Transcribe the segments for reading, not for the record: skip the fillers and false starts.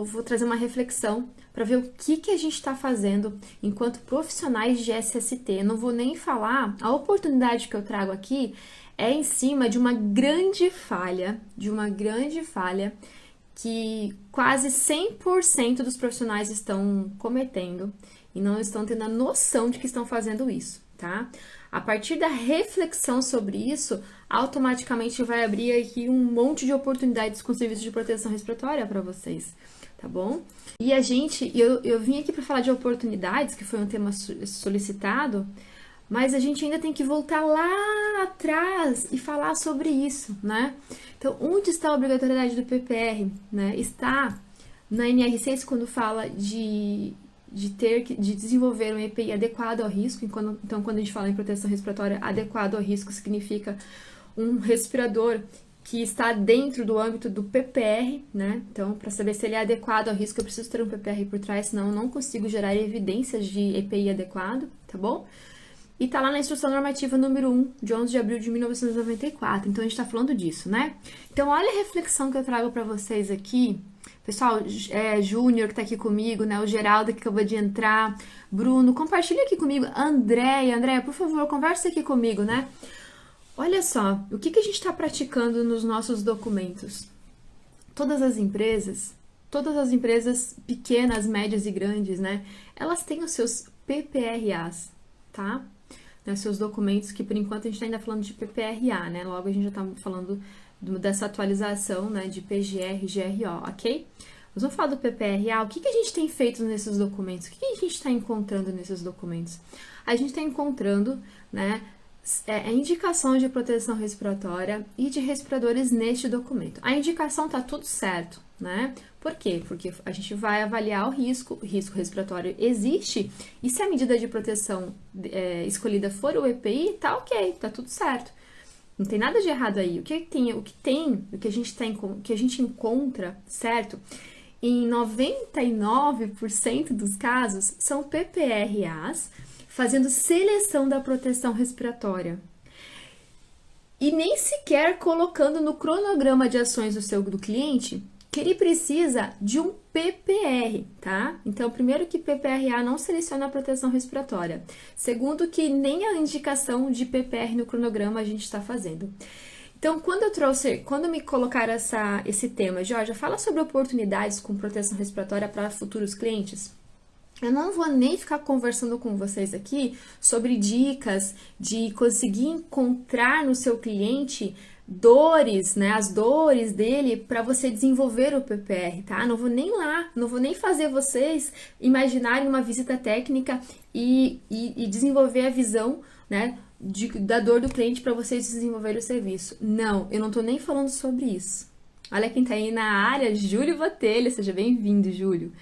vou trazer uma reflexão para ver o que a gente está fazendo enquanto profissionais de SST. Eu não vou nem falar, a oportunidade que eu trago aqui é em cima de uma grande falha, que quase 100% dos profissionais estão cometendo e não estão tendo a noção de que estão fazendo isso, tá? A partir da reflexão sobre isso, automaticamente vai abrir aqui um monte de oportunidades com serviço de proteção respiratória para vocês, tá bom? E eu vim aqui para falar de oportunidades, que foi um tema solicitado, mas a gente ainda tem que voltar lá atrás e falar sobre isso, né? Então, onde está a obrigatoriedade do PPR, né? Está na NR6 quando fala de desenvolver um EPI adequado ao risco. Então, quando a gente fala em proteção respiratória, adequado ao risco significa um respirador que está dentro do âmbito do PPR, né? Então, para saber se ele é adequado ao risco, eu preciso ter um PPR por trás, senão eu não consigo gerar evidências de EPI adequado, tá bom? E tá lá na instrução normativa número 1, de 11 de abril de 1994. Então, a gente tá falando disso, né? Então, olha a reflexão que eu trago para vocês aqui. Pessoal, Júnior que tá aqui comigo, né? O Geraldo que acabou de entrar. Bruno, compartilha aqui comigo. Andréia, por favor, conversa aqui comigo, né? Olha só, o que a gente está praticando nos nossos documentos? Todas as empresas pequenas, médias e grandes, né? Elas têm os seus PPRAs, tá? Né, seus documentos, que por enquanto a gente está ainda falando de PPRA, né? Logo a gente já está falando dessa atualização, né, de PGR, GRO, ok? Mas vamos falar do PPRA. O que a gente tem feito nesses documentos? O que a gente está encontrando nesses documentos? A gente está encontrando, né, a indicação de proteção respiratória e de respiradores neste documento. A indicação tá tudo certo, né? Por quê? Porque a gente vai avaliar o risco respiratório existe, e se a medida de proteção escolhida for o EPI, tá ok, tá tudo certo. Não tem nada de errado aí. O que a gente encontra, certo? Em 99% dos casos, são PPRAs fazendo seleção da proteção respiratória. E nem sequer colocando no cronograma de ações do cliente que ele precisa de um PPR, tá? Então, primeiro que PPRA não seleciona a proteção respiratória. Segundo que nem a indicação de PPR no cronograma a gente está fazendo. Então, quando me colocaram esse tema, Jorge, fala sobre oportunidades com proteção respiratória para futuros clientes. Eu não vou nem ficar conversando com vocês aqui sobre dicas de conseguir encontrar no seu cliente dores, né, as dores dele para você desenvolver o PPR, tá? Não vou nem fazer vocês imaginarem uma visita técnica e desenvolver a visão, né, da dor do cliente para vocês desenvolverem o serviço. Não, eu não tô nem falando sobre isso. Olha quem tá aí na área, Júlio Botelho, seja bem-vindo, Júlio.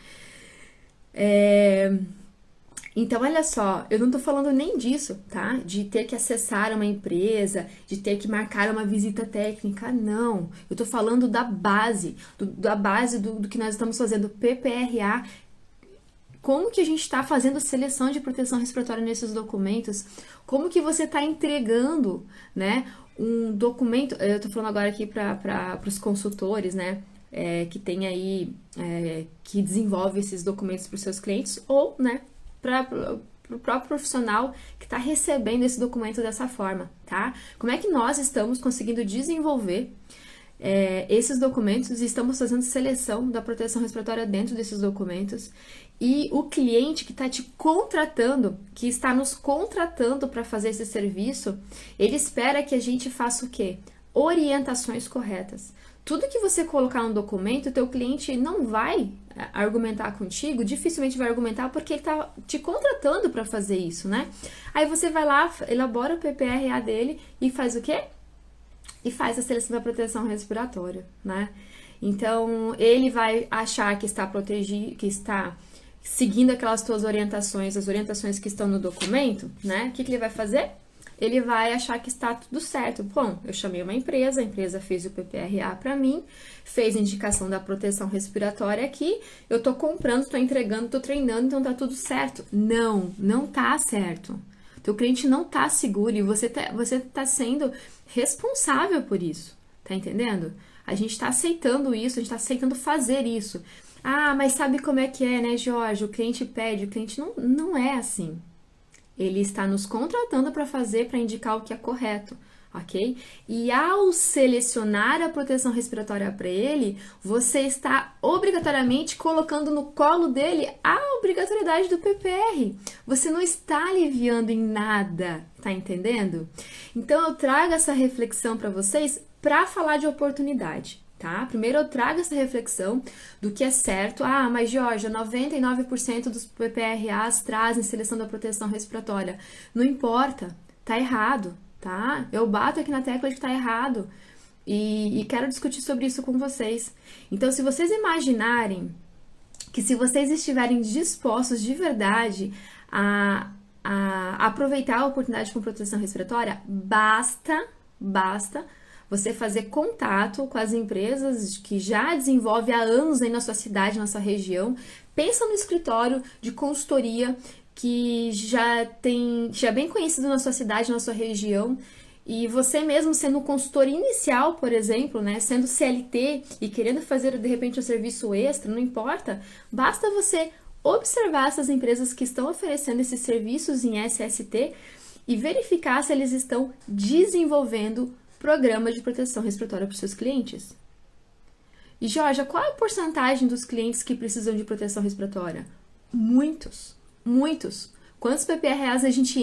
Então, olha só, eu não tô falando nem disso, tá? De ter que acessar uma empresa, de ter que marcar uma visita técnica, não. Eu tô falando da base, do que nós estamos fazendo, PPRA. Como que a gente está fazendo seleção de proteção respiratória nesses documentos? Como que você está entregando, né, um documento? Eu tô falando agora aqui para os consultores, né? Que tem aí, que desenvolve esses documentos para os seus clientes, ou, né, para o próprio profissional que está recebendo esse documento dessa forma, tá? Como é que nós estamos conseguindo desenvolver esses documentos e estamos fazendo seleção da proteção respiratória dentro desses documentos, e o cliente que está te contratando, que está nos contratando para fazer esse serviço, ele espera que a gente faça o quê? Orientações corretas. Tudo que você colocar no documento, o teu cliente não vai argumentar contigo, dificilmente vai argumentar, porque ele está te contratando para fazer isso, né? Aí você vai lá, elabora o PPRA dele e faz o quê? E faz a seleção da proteção respiratória, né? Então, ele vai achar que está protegido, que está seguindo aquelas tuas orientações, as orientações que estão no documento, né? O que ele vai fazer? Ele vai achar que está tudo certo. Bom, eu chamei uma empresa, a empresa fez o PPRA para mim, fez a indicação da proteção respiratória aqui, eu tô comprando, tô entregando, tô treinando, então tá tudo certo. Não tá certo. Teu cliente não tá seguro e você tá sendo responsável por isso. Tá entendendo? A gente tá aceitando isso, a gente tá aceitando fazer isso. Ah, mas sabe como é que é, né, Jorge? O cliente pede, o cliente não é assim. Ele está nos contratando para fazer, para indicar o que é correto, ok? E ao selecionar a proteção respiratória para ele, você está obrigatoriamente colocando no colo dele a obrigatoriedade do PPR. Você não está aliviando em nada, tá entendendo? Então eu trago essa reflexão para vocês para falar de oportunidade. Tá? Primeiro eu trago essa reflexão do que é certo. Ah, mas Georgia, 99% dos PPRAs trazem seleção da proteção respiratória. Não importa, tá errado, tá? Eu bato aqui na tecla de que tá errado e quero discutir sobre isso com vocês. Então, se vocês imaginarem que se vocês estiverem dispostos de verdade a aproveitar a oportunidade com proteção respiratória, basta você fazer contato com as empresas que já desenvolvem há anos aí na sua cidade, na sua região. Pensa no escritório de consultoria que já é bem conhecido na sua cidade, na sua região, e você mesmo sendo consultor inicial, por exemplo, né, sendo CLT e querendo fazer de repente um serviço extra, não importa, basta você observar essas empresas que estão oferecendo esses serviços em SST e verificar se eles estão desenvolvendo programa de proteção respiratória para os seus clientes. E, Georgia, qual é a porcentagem dos clientes que precisam de proteção respiratória? Muitos, muitos. Quantos PPRAs a gente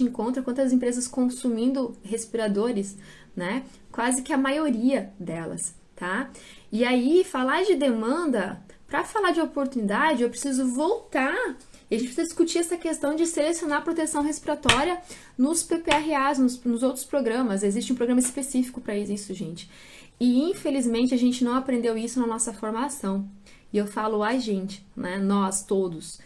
encontra, quantas empresas consumindo respiradores, né? Quase que a maioria delas, tá? E aí, falar de demanda, para falar de oportunidade, eu preciso voltar. E a gente precisa discutir essa questão de selecionar proteção respiratória nos PPRAs, nos outros programas. Existe um programa específico para isso, gente. E, infelizmente, a gente não aprendeu isso na nossa formação. E eu falo a gente, né? Nós todos.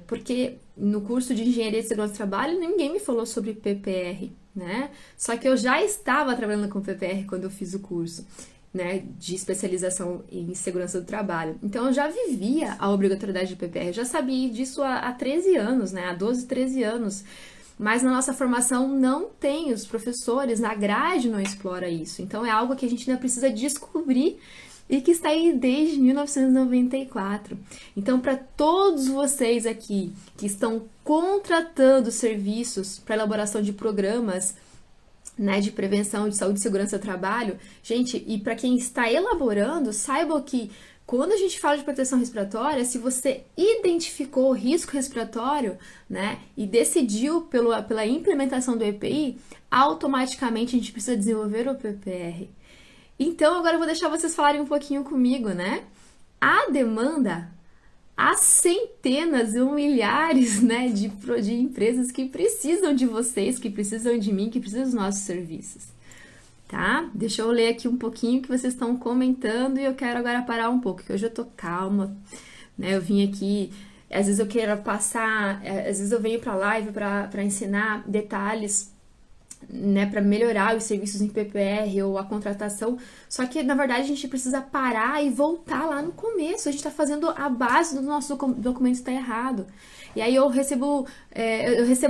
Porque no curso de Engenharia de Segurança do Trabalho, ninguém me falou sobre PPR, né? Só que eu já estava trabalhando com PPR quando eu fiz o curso, né, de especialização em segurança do trabalho. Então, eu já vivia a obrigatoriedade de PPR, eu já sabia disso há 13 anos, né, há 12, 13 anos. Mas na nossa formação não tem, os professores, na grade não explora isso. Então, é algo que a gente ainda precisa descobrir e que está aí desde 1994. Então, para todos vocês aqui que estão contratando serviços para elaboração de programas, né, de prevenção de saúde e segurança do trabalho, gente, e para quem está elaborando, saiba que quando a gente fala de proteção respiratória, se você identificou o risco respiratório, né, e decidiu pela implementação do EPI, automaticamente a gente precisa desenvolver o PPR. Então, agora eu vou deixar vocês falarem um pouquinho comigo, né? A demanda, há centenas ou milhares, né, de empresas que precisam de vocês, que precisam de mim, que precisam dos nossos serviços, tá? Deixa eu ler aqui um pouquinho que vocês estão comentando e eu quero agora parar um pouco, que hoje eu tô calma, né? Eu vim aqui, às vezes eu quero passar, às vezes eu venho pra live para ensinar detalhes, né, para melhorar os serviços em PPR ou a contratação, só que na verdade a gente precisa parar e voltar lá no começo, a gente está fazendo a base do nosso documento está errado. E aí eu recebo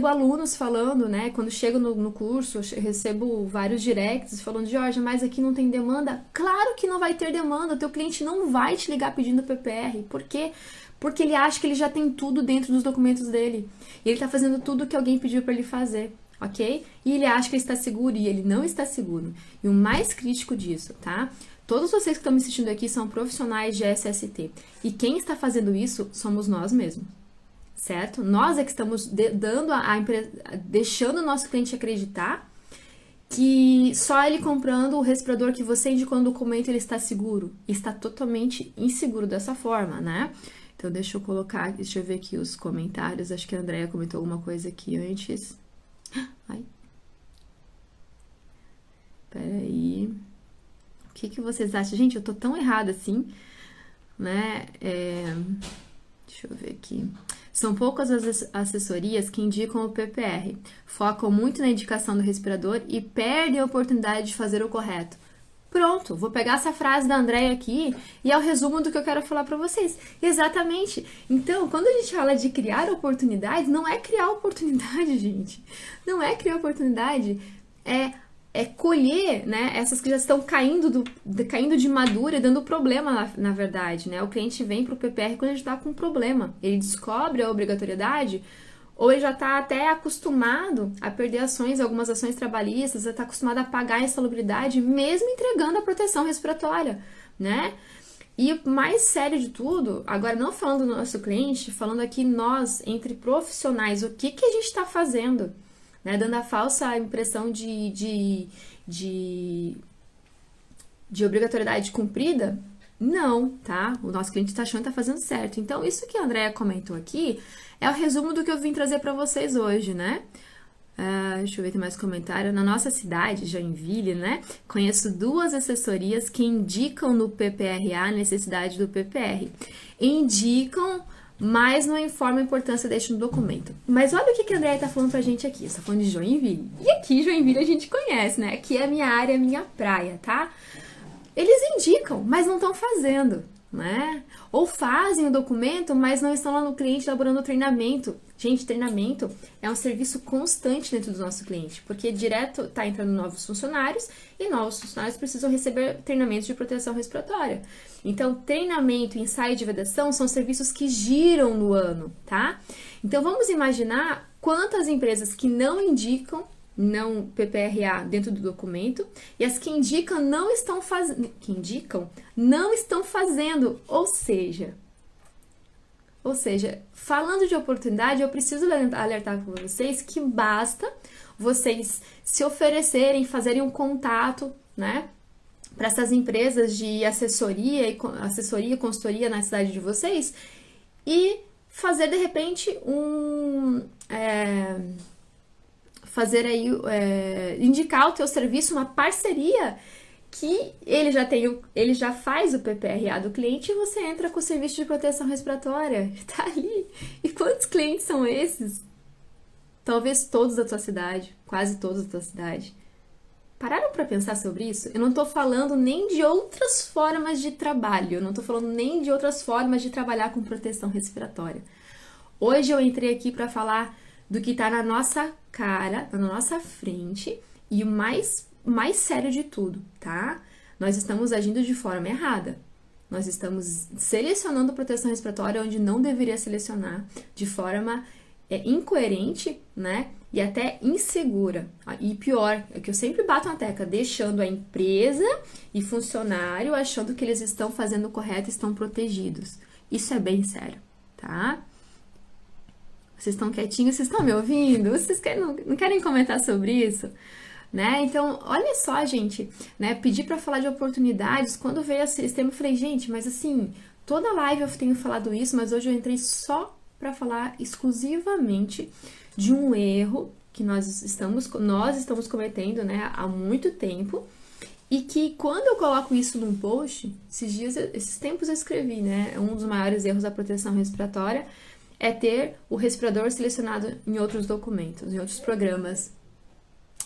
alunos falando, né, quando chego no curso, eu recebo vários directs falando, Jorge, mas aqui não tem demanda? Claro que não vai ter demanda, o teu cliente não vai te ligar pedindo PPR, por quê? Porque ele acha que ele já tem tudo dentro dos documentos dele, e ele está fazendo tudo que alguém pediu para ele fazer. Ok? E ele acha que ele está seguro e ele não está seguro. E o mais crítico disso, tá? Todos vocês que estão me assistindo aqui são profissionais de SST. E quem está fazendo isso somos nós mesmos. Certo? Nós é que estamos deixando o nosso cliente acreditar que só ele comprando o respirador que você indicou no documento ele está seguro. E está totalmente inseguro dessa forma, né? Então deixa eu ver aqui os comentários. Acho que a Andrea comentou alguma coisa aqui antes. Ai. Peraí. O que vocês acham? Gente, eu tô tão errada assim, né? Deixa eu ver aqui. São poucas as assessorias que indicam o PPR. Focam muito na indicação do respirador e perdem a oportunidade de fazer o correto. Pronto, vou pegar essa frase da Andrea aqui e é o resumo do que eu quero falar para vocês. Exatamente. Então, quando a gente fala de criar oportunidades, não é criar oportunidade, gente. Não é criar oportunidade, é colher, né, essas que já estão caindo de madura e dando problema, na verdade, né? O cliente vem para o PPR quando ele está com um problema. Ele descobre a obrigatoriedade ou ele já está até acostumado a perder ações, algumas ações trabalhistas, já está acostumado a pagar a insalubridade, mesmo entregando a proteção respiratória, né? E o mais sério de tudo, agora não falando do nosso cliente, falando aqui nós, entre profissionais, o que a gente está fazendo? Né, dando a falsa impressão de obrigatoriedade cumprida? Não, tá? O nosso cliente está achando que está fazendo certo. Então, isso que a Andrea comentou aqui é o resumo do que eu vim trazer para vocês hoje, né? Deixa eu ver, tem mais comentário. Na nossa cidade, Joinville, né? Conheço 2 assessorias que indicam no PPRA a necessidade do PPR. Indicam, mas não informa a importância deste no documento. Mas olha o que a Andrea tá falando pra gente aqui. Você tá falando de Joinville. E aqui, Joinville, a gente conhece, né? Aqui é a minha área, a minha praia, tá? Eles indicam, mas não estão fazendo, né? Ou fazem o documento, mas não estão lá no cliente elaborando o treinamento. Gente, treinamento é um serviço constante dentro do nosso cliente, porque direto tá entrando novos funcionários e novos funcionários precisam receber treinamentos de proteção respiratória. Então, treinamento e ensaio de vedação são serviços que giram no ano, tá? Então, vamos imaginar quantas empresas que não indicam não PPRA dentro do documento e as que indicam não estão fazendo, ou seja, falando de oportunidade, eu preciso alertar para vocês que basta vocês se oferecerem, fazerem um contato, né, para essas empresas de assessoria, consultoria na cidade de vocês e fazer de repente indicar o teu serviço, uma parceria que ele já faz o PPRA do cliente e você entra com o serviço de proteção respiratória, tá ali. E quantos clientes são esses? Talvez todos da tua cidade, quase todos da tua cidade. Pararam para pensar sobre isso? Eu não tô falando nem de outras formas de trabalho, eu não tô falando nem de outras formas de trabalhar com proteção respiratória. Hoje eu entrei aqui para falar do que tá na nossa cara, na nossa frente, e o mais sério de tudo, tá? Nós estamos agindo de forma errada. Nós estamos selecionando proteção respiratória onde não deveria selecionar, de forma incoerente, né? E até insegura. E pior, é que eu sempre bato na tecla, deixando a empresa e funcionário achando que eles estão fazendo o correto e estão protegidos. Isso é bem sério, tá? Vocês estão quietinhos? Vocês estão me ouvindo? Vocês não querem comentar sobre isso? Né? Então, olha só, gente, né? Pedir para falar de oportunidades, quando veio esse tema, eu falei, gente, mas assim, toda live eu tenho falado isso, mas hoje eu entrei só para falar exclusivamente de um erro que nós estamos cometendo, né, há muito tempo, e que quando eu coloco isso num post, esses tempos eu escrevi, né, um dos maiores erros da proteção respiratória é ter o respirador selecionado em outros documentos, em outros programas,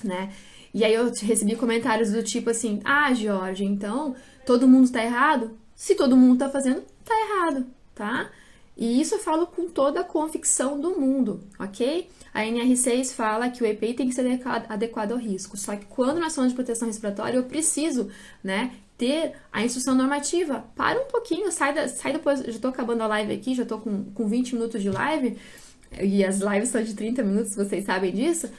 né? E aí eu recebi comentários do tipo assim, Jorge, então todo mundo tá errado? Se todo mundo tá fazendo, tá errado, tá? E isso eu falo com toda a convicção do mundo, ok? A NR6 fala que o EPI tem que ser adequado ao risco, só que quando nós falamos de proteção respiratória, eu preciso, né, ter a instrução normativa. Para um pouquinho, sai depois, já tô acabando a live aqui, já tô com 20 minutos de live, e as lives são de 30 minutos, vocês sabem disso.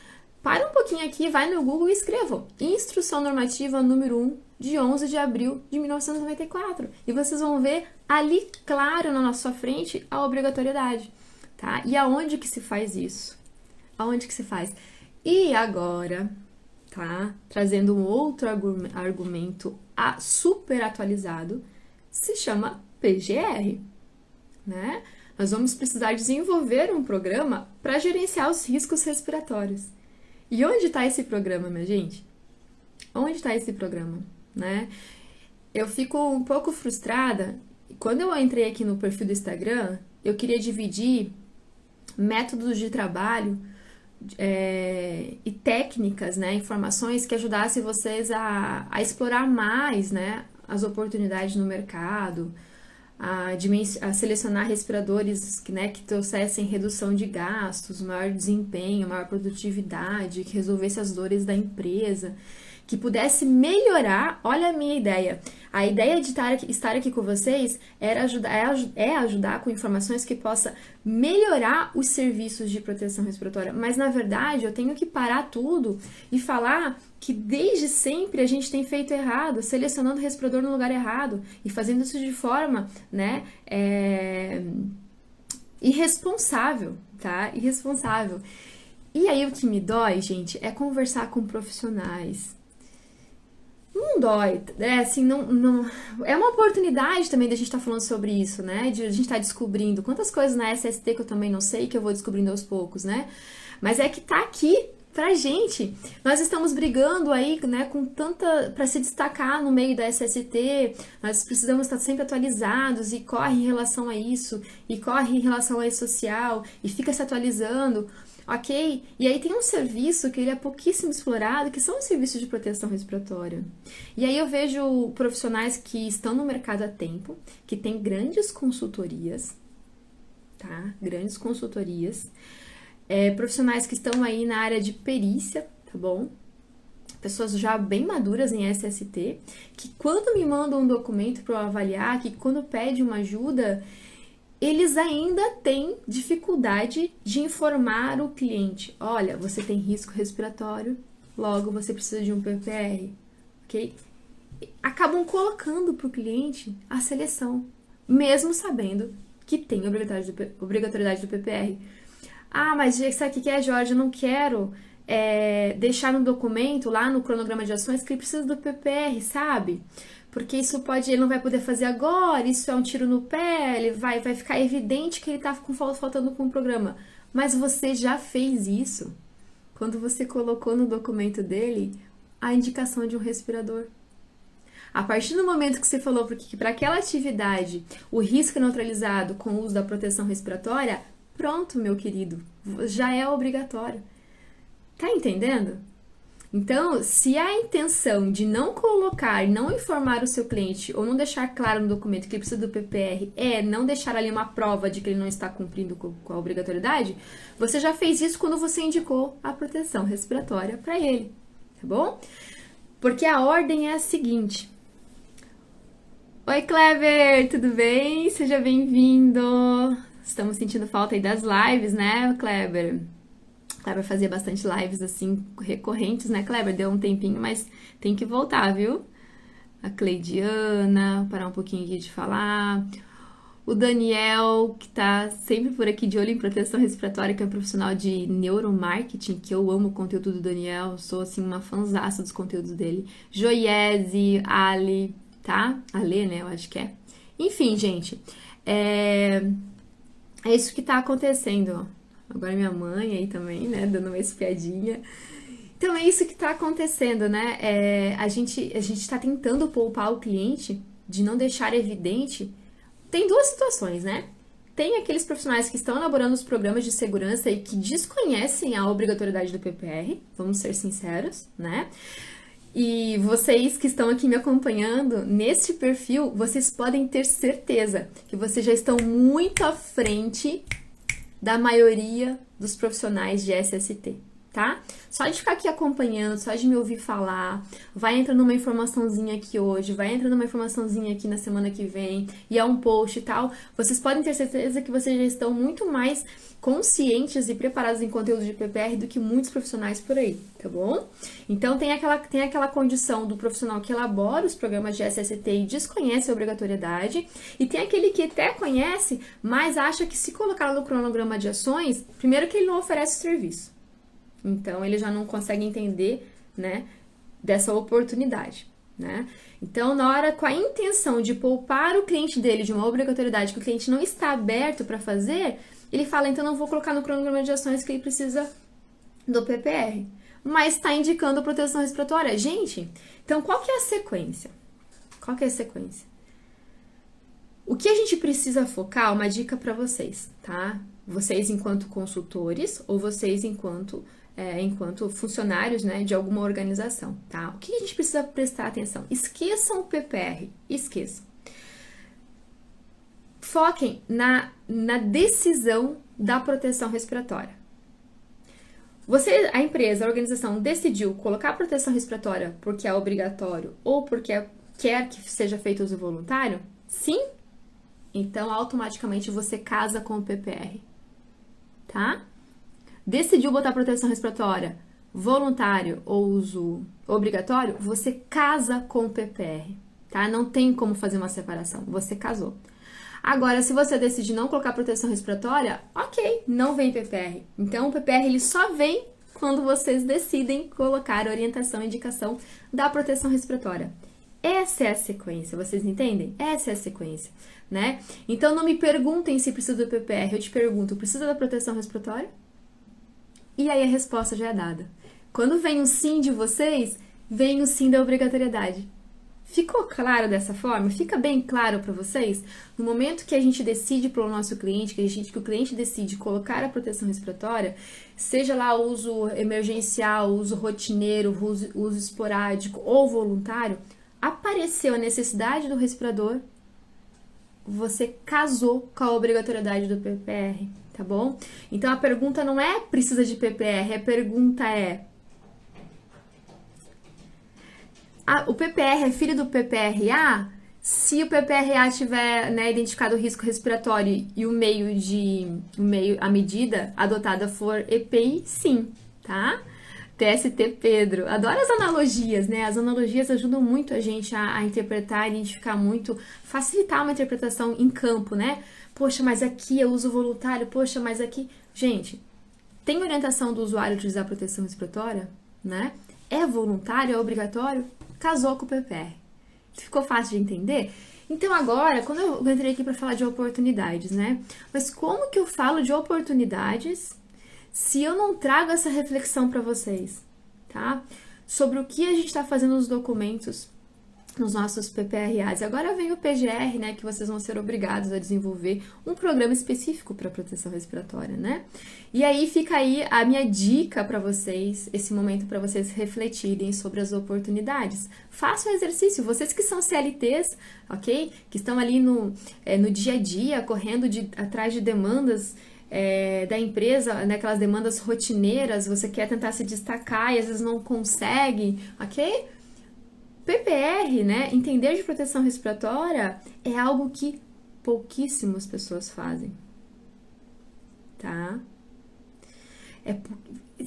Para um pouquinho aqui, vai no Google e escrevam Instrução Normativa número 1 de 11 de abril de 1994. E vocês vão ver ali claro na sua frente a obrigatoriedade, tá? E aonde que se faz isso? Aonde que se faz? E agora, tá? Trazendo um outro argumento super atualizado, se chama PGR, né? Nós vamos precisar desenvolver um programa para gerenciar os riscos respiratórios. E onde está esse programa, minha gente? Onde está esse programa, né? Eu fico um pouco frustrada. Quando eu entrei aqui no perfil do Instagram, eu queria dividir métodos de trabalho e técnicas, né? Informações que ajudassem vocês a explorar mais, né? As oportunidades no mercado, a selecionar respiradores que trouxessem redução de gastos, maior desempenho, maior produtividade, que resolvesse as dores da empresa. que pudesse melhorar. Olha a minha ideia. A ideia de estar aqui com vocês é ajudar com informações que possa melhorar os serviços de proteção respiratória. Mas, na verdade, eu tenho que parar tudo e falar que desde sempre a gente tem feito errado, selecionando o respirador no lugar errado e fazendo isso de forma, né, irresponsável, tá? Irresponsável. E aí o que me dói, gente, é conversar com profissionais. Não dói, assim, não... É uma oportunidade também da gente estar falando sobre isso, né? De a gente estar descobrindo quantas coisas na SST que eu também não sei, que eu vou descobrindo aos poucos, né? Mas é que tá aqui pra gente. Nós estamos brigando aí, né, com tanta... para se destacar no meio da SST, nós precisamos estar sempre atualizados e corre em relação a isso, e corre em relação a e-social, e fica se atualizando, ok? E aí tem um serviço que ele é pouquíssimo explorado, que são os serviços de proteção respiratória. E aí eu vejo profissionais que estão no mercado há tempo, que têm grandes consultorias, tá? Grandes consultorias, profissionais que estão aí na área de perícia, tá bom? Pessoas já bem maduras em SST, que quando me mandam um documento para eu avaliar, que quando pede uma ajuda, eles ainda têm dificuldade de informar o cliente. Olha, você tem risco respiratório, logo você precisa de um PPR, ok? Acabam colocando para o cliente a seleção, mesmo sabendo que tem obrigatoriedade do PPR. Ah, mas sabe o que é, Jorge? Eu não quero deixar no documento, lá no cronograma de ações, que ele precisa do PPR, sabe? Porque isso ele não vai poder fazer agora, isso é um tiro no pé, ele vai ficar evidente que ele tá faltando com o programa. Mas você já fez isso quando você colocou no documento dele a indicação de um respirador. A partir do momento que você falou que para aquela atividade o risco é neutralizado com o uso da proteção respiratória, pronto, meu querido, já é obrigatório. Tá entendendo? Então, se a intenção de não colocar e não informar o seu cliente ou não deixar claro no documento que ele precisa do PPR é não deixar ali uma prova de que ele não está cumprindo com a obrigatoriedade, você já fez isso quando você indicou a proteção respiratória para ele, tá bom? Porque a ordem é a seguinte. Oi, Kleber, tudo bem? Seja bem-vindo! Estamos sentindo falta aí das lives, né, Kleber? Kleber fazia bastante lives, assim, recorrentes, né, Kleber? Deu um tempinho, mas tem que voltar, viu? A Cleidiana, parar um pouquinho aqui de falar. O Daniel, que tá sempre por aqui de olho em proteção respiratória, que é um profissional de neuromarketing, que eu amo o conteúdo do Daniel, sou, assim, uma fanzaça dos conteúdos dele. Joiese, Ali, tá? Ale, né, eu acho que é. Enfim, gente, é isso que tá acontecendo, ó. Agora minha mãe aí também, né, dando uma espiadinha. Então, é isso que tá acontecendo, né? A gente tá tentando poupar o cliente de não deixar evidente. Tem duas situações, né? Tem aqueles profissionais que estão elaborando os programas de segurança e que desconhecem a obrigatoriedade do PPR, vamos ser sinceros, né? E vocês que estão aqui me acompanhando, neste perfil, vocês podem ter certeza que vocês já estão muito à frente da maioria dos profissionais de SST, tá? Só de ficar aqui acompanhando, só de me ouvir falar, vai entrando uma informaçãozinha aqui hoje, vai entrando uma informaçãozinha aqui na semana que vem, e é um post e tal, vocês podem ter certeza que vocês já estão muito mais conscientes e preparados em conteúdo de PPR do que muitos profissionais por aí, tá bom? Então, tem aquela condição do profissional que elabora os programas de SST e desconhece a obrigatoriedade, e tem aquele que até conhece, mas acha que se colocar no cronograma de ações, primeiro que ele não oferece o serviço. Então, ele já não consegue entender, né, dessa oportunidade, né? Então, na hora, com a intenção de poupar o cliente dele de uma obrigatoriedade que o cliente não está aberto para fazer, ele fala, então, não vou colocar no cronograma de ações que ele precisa do PPR. Mas está indicando proteção respiratória. Gente, então, qual que é a sequência? Qual que é a sequência? O que a gente precisa focar, uma dica para vocês, tá? Vocês enquanto consultores ou vocês enquanto funcionários, né, de alguma organização, tá? O que a gente precisa prestar atenção? Esqueçam o PPR, esqueçam. Foquem na decisão da proteção respiratória. a empresa, a organização decidiu colocar proteção respiratória porque é obrigatório ou porque quer que seja feito uso voluntário? Sim? Então, automaticamente você casa com o PPR, tá? Decidiu botar proteção respiratória voluntário ou uso obrigatório? Você casa com o PPR, tá? Não tem como fazer uma separação, você casou. Agora, se você decidir não colocar proteção respiratória, ok, não vem PPR. Então, o PPR ele só vem quando vocês decidem colocar a orientação e indicação da proteção respiratória. Essa é a sequência, vocês entendem? Essa é a sequência, né? Então, não me perguntem se precisa do PPR, eu te pergunto, precisa da proteção respiratória? E aí a resposta já é dada. Quando vem o sim de vocês, vem o sim da obrigatoriedade. Ficou claro dessa forma? Fica bem claro para vocês? No momento que a gente decide para o nosso cliente, que o cliente decide colocar a proteção respiratória, seja lá uso emergencial, uso rotineiro, uso esporádico ou voluntário, apareceu a necessidade do respirador, você casou com a obrigatoriedade do PPR, tá bom? Então a pergunta não é precisa de PPR, a pergunta é o PPR é filho do PPRA? Se o PPRA tiver, né, identificado o risco respiratório e a medida adotada for EPI, sim, tá? TST Pedro. Adoro as analogias, né? As analogias ajudam muito a gente a interpretar, identificar muito, facilitar uma interpretação em campo, né? Poxa, mas aqui eu uso voluntário, poxa, mas aqui... Gente, tem orientação do usuário utilizar proteção respiratória, né? É voluntário, é obrigatório? Casou com o PPR. Ficou fácil de entender? Então agora, quando eu entrei aqui para falar de oportunidades, né? Mas como que eu falo de oportunidades se eu não trago essa reflexão para vocês, tá? Sobre o que a gente está fazendo nos documentos, nos nossos PPRAs. Agora vem o PGR, né, que vocês vão ser obrigados a desenvolver um programa específico para proteção respiratória, né? E aí fica aí a minha dica para vocês, esse momento para vocês refletirem sobre as oportunidades. Façam um exercício, vocês que são CLTs, ok? Que estão ali no dia a dia, correndo atrás de demandas da empresa, né, aquelas demandas rotineiras, você quer tentar se destacar e às vezes não consegue, ok? PPR, né, entender de proteção respiratória, é algo que pouquíssimas pessoas fazem, tá?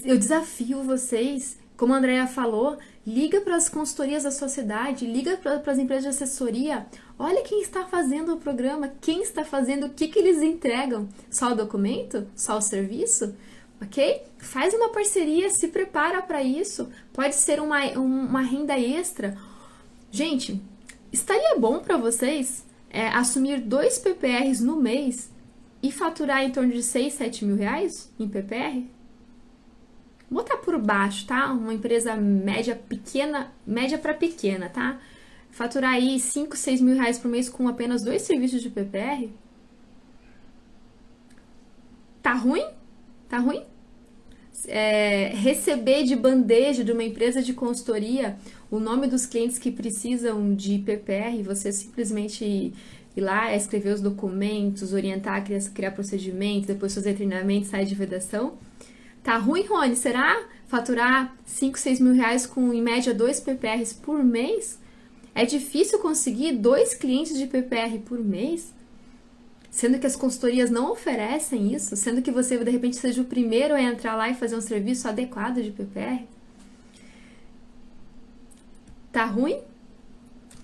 Eu desafio vocês, como a Andrea falou, liga para as consultorias da sociedade, liga para as empresas de assessoria, olha quem está fazendo o programa, quem está fazendo, o que eles entregam, só o documento, só o serviço, ok? Faz uma parceria, se prepara para isso, pode ser uma renda extra. Gente, estaria bom para vocês assumir 2 PPRs no mês e faturar em torno de 6, 7 mil reais em PPR? Vou botar por baixo, tá? Uma empresa média para pequena, tá? Faturar aí 5, 6 mil reais por mês com apenas 2 serviços de PPR? Tá ruim? Tá ruim? Receber de bandeja de uma empresa de consultoria o nome dos clientes que precisam de PPR, você simplesmente ir lá, escrever os documentos, orientar a criança a criar procedimento, depois fazer treinamento, sair de vedação. Tá ruim, Rony? Será faturar 5, 6 mil reais com, em média, 2 PPRs por mês? É difícil conseguir 2 clientes de PPR por mês? Sendo que as consultorias não oferecem isso, sendo que você, de repente, seja o primeiro a entrar lá e fazer um serviço adequado de PPR. Tá ruim?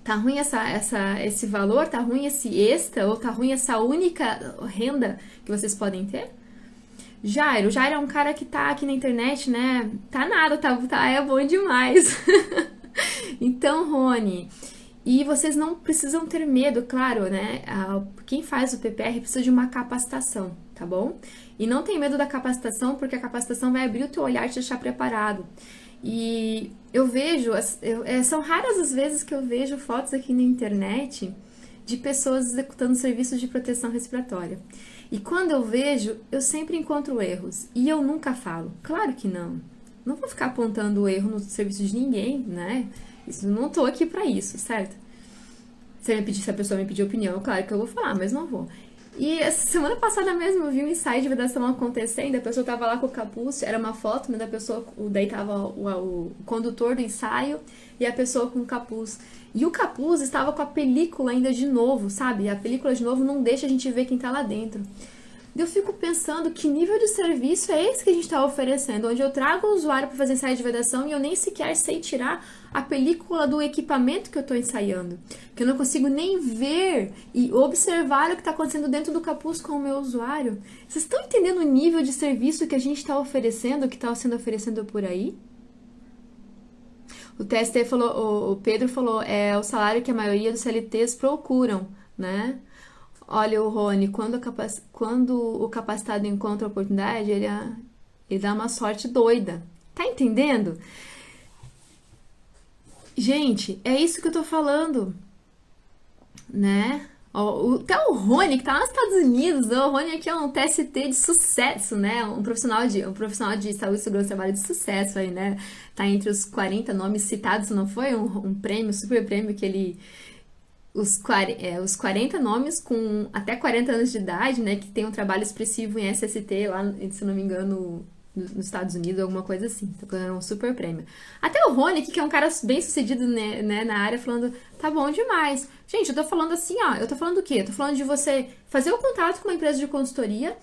Tá ruim esse valor? Tá ruim esse extra? Ou tá ruim essa única renda que vocês podem ter? Jairo é um cara que tá aqui na internet, né? Tá nada, é bom demais. Então, Rony... E vocês não precisam ter medo, claro, né? Quem faz o PPR precisa de uma capacitação, tá bom? E não tem medo da capacitação, porque a capacitação vai abrir o teu olhar e te deixar preparado. E eu vejo, são raras as vezes que eu vejo fotos aqui na internet de pessoas executando serviços de proteção respiratória. E quando eu vejo, eu sempre encontro erros. E eu nunca falo. Claro que não. Não vou ficar apontando o erro no serviço de ninguém, né? Isso, não tô aqui pra isso, certo? Se a pessoa me pedir opinião, claro que eu vou falar, mas não vou. E essa semana passada mesmo eu vi um ensaio de vedação acontecendo, a pessoa tava lá com o capuz, era uma foto, né, da pessoa, daí tava o condutor do ensaio e a pessoa com o capuz. E o capuz estava com a película ainda de novo, sabe? A película de novo não deixa a gente ver quem tá lá dentro. Eu fico pensando que nível de serviço é esse que a gente está oferecendo, onde eu trago o usuário para fazer ensaio de vedação e eu nem sequer sei tirar a película do equipamento que eu estou ensaiando, que eu não consigo nem ver e observar o que está acontecendo dentro do capuz com o meu usuário. Vocês estão entendendo o nível de serviço que a gente está oferecendo, que está sendo oferecendo por aí? O TST falou, o Pedro falou, é o salário que a maioria dos CLTs procuram, né? Olha, o Rony, quando o capacitado encontra a oportunidade, ele dá uma sorte doida. Tá entendendo? Gente, é isso que eu tô falando, né? Até o Rony, que tá lá nos Estados Unidos, o Rony aqui é um TST de sucesso, né? Um profissional de saúde e segurança do trabalho de sucesso aí, né? Tá entre os 40 nomes citados, não foi? Um prêmio, super prêmio que ele os 40 nomes com até 40 anos de idade, né, que tem um trabalho expressivo em SST lá, se não me engano, nos Estados Unidos, alguma coisa assim. Tá ganhando um super prêmio. Até o Rony aqui, que é um cara bem sucedido, né, na área, falando, tá bom demais. Gente, eu tô falando assim, ó, eu tô falando do quê? Eu tô falando de você fazer o contato com uma empresa de consultoria,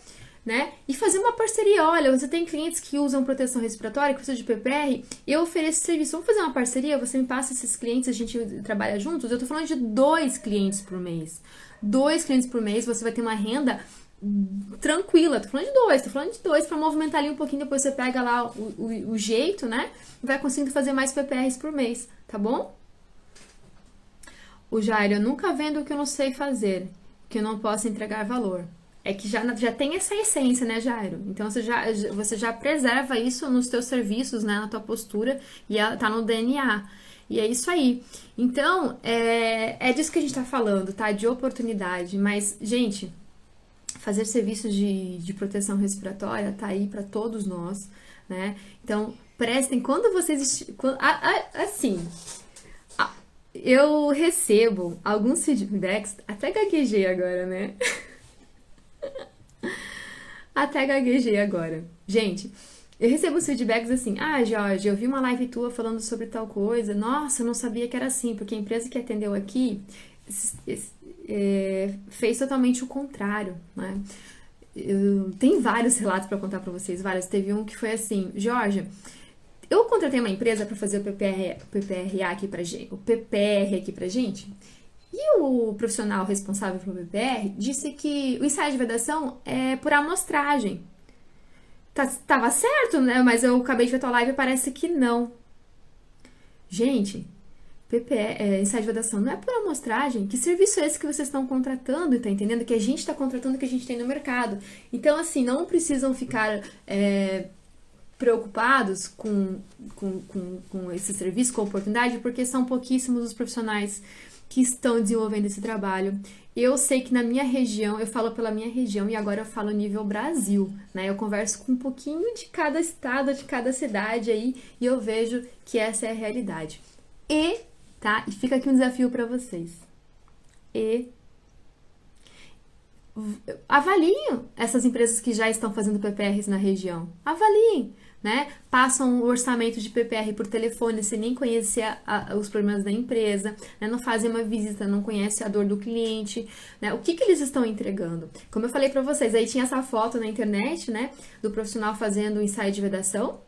né? E fazer uma parceria. Olha, você tem clientes que usam proteção respiratória, que precisam de PPR, eu ofereço serviço. Vamos fazer uma parceria? Você me passa esses clientes, a gente trabalha juntos? Eu tô falando de 2 clientes por mês. 2 clientes por mês, você vai ter uma renda tranquila. Tô falando de dois para movimentar ali um pouquinho, depois você pega lá o jeito, né? E vai conseguindo fazer mais PPRs por mês, tá bom? O Jair, eu nunca vendo o que eu não sei fazer, que eu não posso entregar valor. É que já tem essa essência, né, Jairo? Então você já preserva isso nos teus serviços, né, na tua postura, e ela tá no DNA. E é isso aí. Então, é disso que a gente tá falando, tá? De oportunidade. Mas, gente, fazer serviços de proteção respiratória tá aí para todos nós, né? Então, prestem, quando vocês... assim, eu recebo alguns feedbacks, até gaguejei agora, né? Até gaguejei agora. Gente, eu recebo os feedbacks assim: ah, Jorge, eu vi uma live tua falando sobre tal coisa. Nossa, eu não sabia que era assim, porque a empresa que atendeu aqui fez totalmente o contrário, né? Tem vários relatos para contar para vocês, vários. Teve um que foi assim: Jorge, eu contratei uma empresa para fazer o PPR aqui pra gente. E o profissional responsável pelo PPR disse que o ensaio de vedação é por amostragem. Tava certo, né? Mas eu acabei de ver tua live e parece que não. Gente, ensaio de vedação não é por amostragem. Que serviço é esse que vocês estão contratando? Tá entendendo? Que a gente está contratando, que a gente tem no mercado. Então, assim, não precisam ficar preocupados com esse serviço, com a oportunidade, porque são pouquíssimos os profissionais que estão desenvolvendo esse trabalho. Eu sei que na minha região, eu falo pela minha região e agora eu falo nível Brasil, né? Eu converso com um pouquinho de cada estado, de cada cidade aí e eu vejo que essa é a realidade. E fica aqui um desafio para vocês. Avaliem essas empresas que já estão fazendo PPRs na região. Avaliem, né? Passam o orçamento de PPR por telefone sem nem conhecer os problemas da empresa, né? Não fazem uma visita, não conhecem a dor do cliente, né? O que eles estão entregando? Como eu falei para vocês, aí tinha essa foto na internet, né? Do profissional fazendo o ensaio de vedação,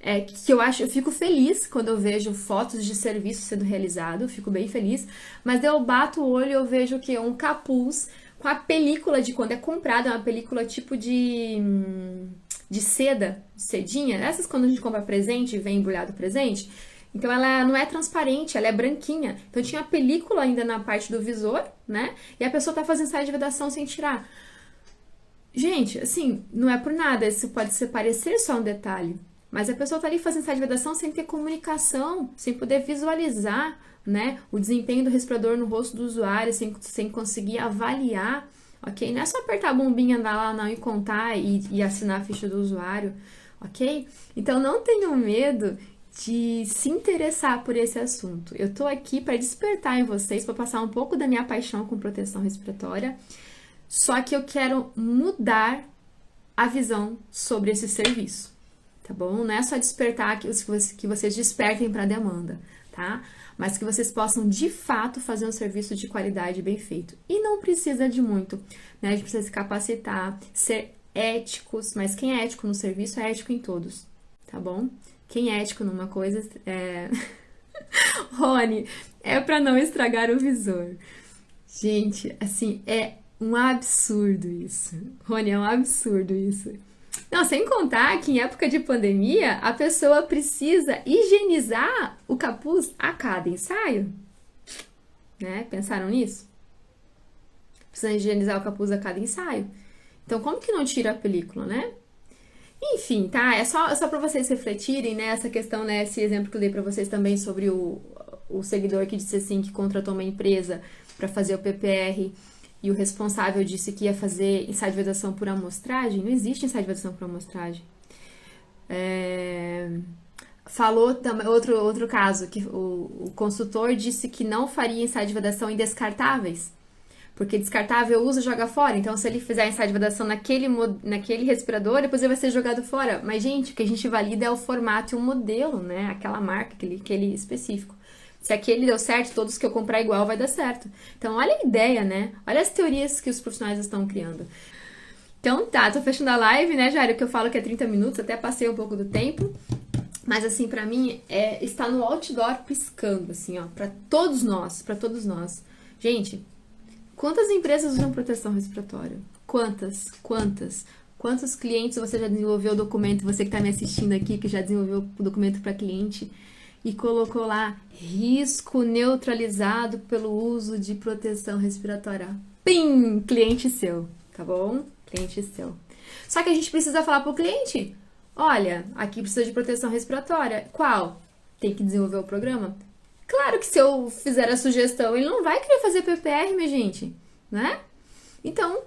que eu fico feliz quando eu vejo fotos de serviço sendo realizado, eu fico bem feliz, mas eu bato o olho e eu vejo que é um capuz com a película de quando é comprada, é uma película tipo de sedinha, essas quando a gente compra presente e vem embrulhado presente, então ela não é transparente, ela é branquinha, então tinha a película ainda na parte do visor, né, e a pessoa tá fazendo ensaio de vedação sem tirar. Gente, assim, não é por nada, isso pode parecer só um detalhe, mas a pessoa tá ali fazendo ensaio de vedação sem ter comunicação, sem poder visualizar, né, o desempenho do respirador no rosto do usuário, sem conseguir avaliar, ok? Não é só apertar a bombinha, andar lá não e contar e assinar a ficha do usuário, ok? Então não tenham medo de se interessar por esse assunto. Eu tô aqui para despertar em vocês, para passar um pouco da minha paixão com proteção respiratória. só que eu quero mudar a visão sobre esse serviço, tá bom? Não é só despertar que vocês despertem para a demanda, tá? Mas que vocês possam, de fato, fazer um serviço de qualidade bem feito. E não precisa de muito, né? A gente precisa se capacitar, ser éticos, mas quem é ético no serviço é ético em todos, tá bom? Quem é ético numa coisa é... Rony, é para não estragar o visor. Gente, assim, é um absurdo isso. Rony, é um absurdo isso. Não, sem contar que em época de pandemia, a pessoa precisa higienizar o capuz a cada ensaio. Né? Pensaram nisso? Precisa higienizar o capuz a cada ensaio. Então, como que não tira a película, né? Enfim, tá? É só para vocês refletirem, né? Essa questão, né? Esse exemplo que eu dei para vocês também sobre o seguidor que disse assim que contratou uma empresa para fazer o PPR e o responsável disse que ia fazer ensaio de vedação por amostragem. Não existe ensaio de vedação por amostragem. Falou também outro caso, que o consultor disse que não faria ensaio de vedação em descartáveis, porque descartável usa e joga fora. Então, se ele fizer ensaio de vedação naquele respirador, depois ele vai ser jogado fora. Mas, gente, o que a gente valida é o formato e o modelo, né? Aquela marca, aquele específico. Se aquele deu certo, todos que eu comprar igual vai dar certo. Então, olha a ideia, né? Olha as teorias que os profissionais estão criando. Então, tá, tô fechando a live, né, Jairo? Que eu falo que é 30 minutos, até passei um pouco do tempo. Mas, assim, pra mim, está no outdoor piscando, assim, ó, pra todos nós, pra todos nós. Gente, quantas empresas usam proteção respiratória? Quantas? Quantos clientes você já desenvolveu o documento? Você que está me assistindo aqui, que já desenvolveu o documento para cliente e colocou lá risco neutralizado pelo uso de proteção respiratória. Pim! Cliente seu, tá bom? Cliente seu. Só que a gente precisa falar pro cliente, olha, aqui precisa de proteção respiratória. Qual? Tem que desenvolver o programa? Claro que se eu fizer a sugestão, ele não vai querer fazer PPR, minha gente, né? Então,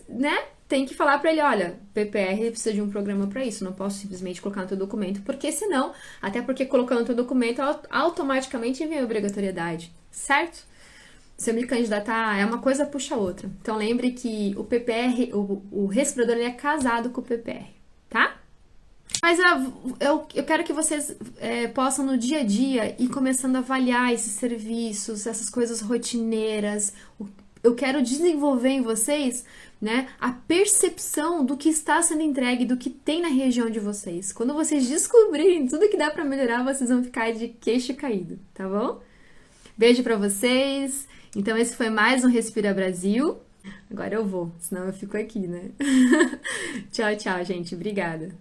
né? Tem que falar para ele, olha, PPR precisa de um programa para isso, não posso simplesmente colocar no teu documento, porque senão, até porque colocando no teu documento, automaticamente vem a obrigatoriedade, certo? Se eu me candidatar, uma coisa puxa a outra. Então, lembre que o PPR, o respirador, ele é casado com o PPR, tá? Mas eu quero que vocês possam, no dia a dia, ir começando a avaliar esses serviços, essas coisas rotineiras. Eu quero desenvolver em vocês, né, a percepção do que está sendo entregue, do que tem na região de vocês. Quando vocês descobrirem tudo que dá para melhorar, vocês vão ficar de queixo caído, tá bom? Beijo para vocês. Então, esse foi mais um Respira Brasil. Agora eu vou, senão eu fico aqui, né? Tchau, tchau, gente. Obrigada.